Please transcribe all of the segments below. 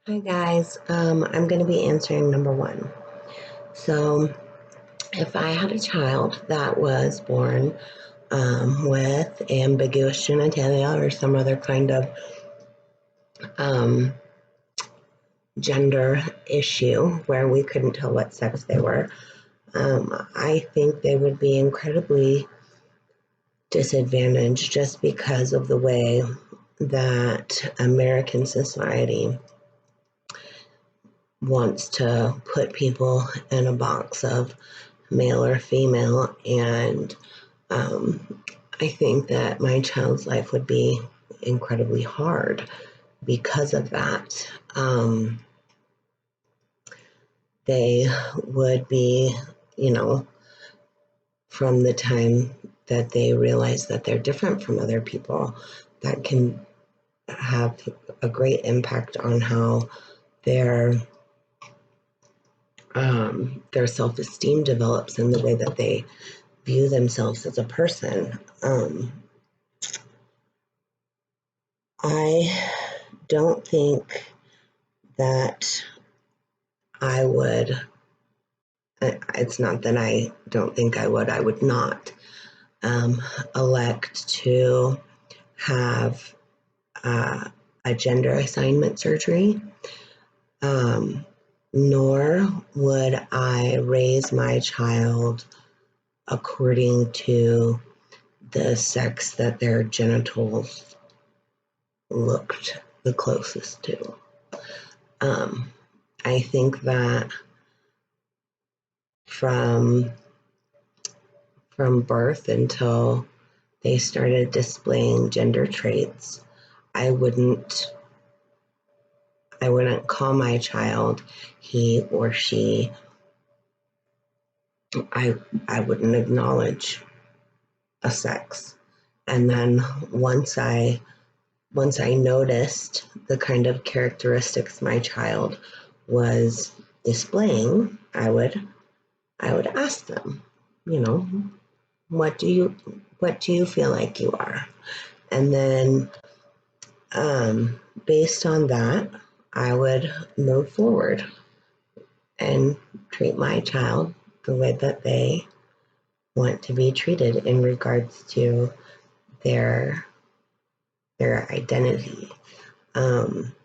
Hi guys, I'm going to be answering number one. So, if I had a child that was born with ambiguous genitalia or some other kind of um, gender issue where we couldn't tell what sex they were, I think they would be incredibly disadvantaged just because of the way that American society wants to put people in a box of male or female. And I think that my child's life would be incredibly hard because of that. They would be, you know, from the time that they realize that they're different from other people, that can have a great impact on how their their self-esteem develops and the way that they view themselves as a person. I don't think that I would, it's not that I don't think I would not um, elect to have a gender assignment surgery, um, nor would I raise my child according to the sex that their genitals looked the closest to. Um, I think that from from birth until they started displaying gender traits, I wouldn't I wouldn't call my child he or she. I I wouldn't acknowledge a sex. And then once I noticed the kind of characteristics my child was displaying, I would ask them, you know, what do you what do you feel like you are? And then based on that, I would move forward and treat my child the way that they want to be treated in regards to their their identity. Um,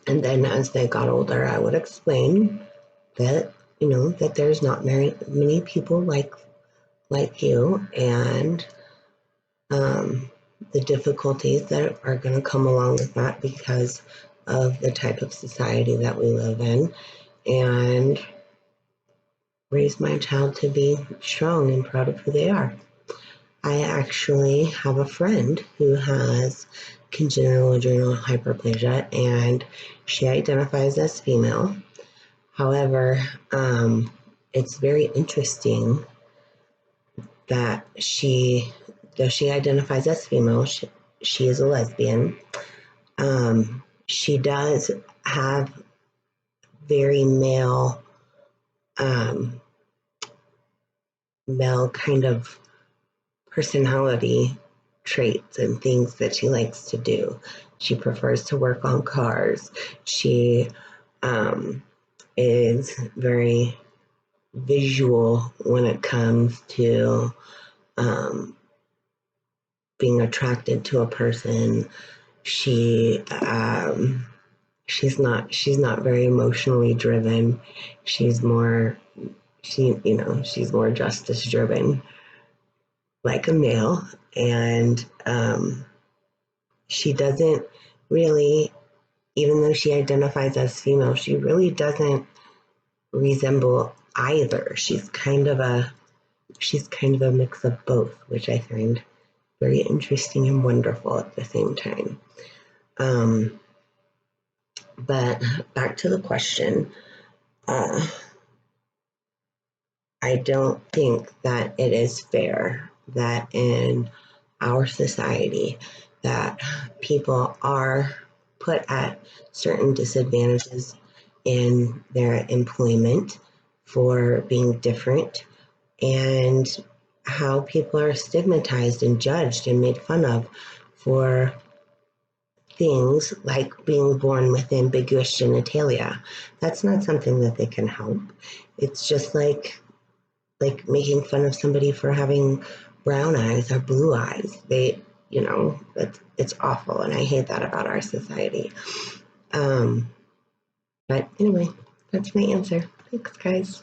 and then as they got older, I would explain that that there's not many people like you, and um, the difficulties that are going to come along with that because of the type of society that we live in, and raise my child to be strong and proud of who they are. I actually have a friend who has congenital adrenal hyperplasia, and she identifies as female. However, it's very interesting that though she identifies as female, she is a lesbian. She does have very um, male kind of personality traits and things that she likes to do. She prefers to work on cars. She um, is very visual when it comes to um, being attracted to a person. She she's not very emotionally driven. She's more she's more justice driven, like a male, and she doesn't really, even though she identifies as female, she really doesn't resemble either. She's kind of a mix of both, which I find very interesting and wonderful at the same time. But back to the question, uh, I don't think that it is fair that in our society that people are put at certain disadvantages in their employment for being different, and how people are stigmatized and judged and made fun of for things like being born with ambiguous genitalia. That's not something that they can help. It's just like making fun of somebody for having brown eyes or blue eyes. It's awful, and I hate that about our society. But anyway, that's my answer. Thanks, guys.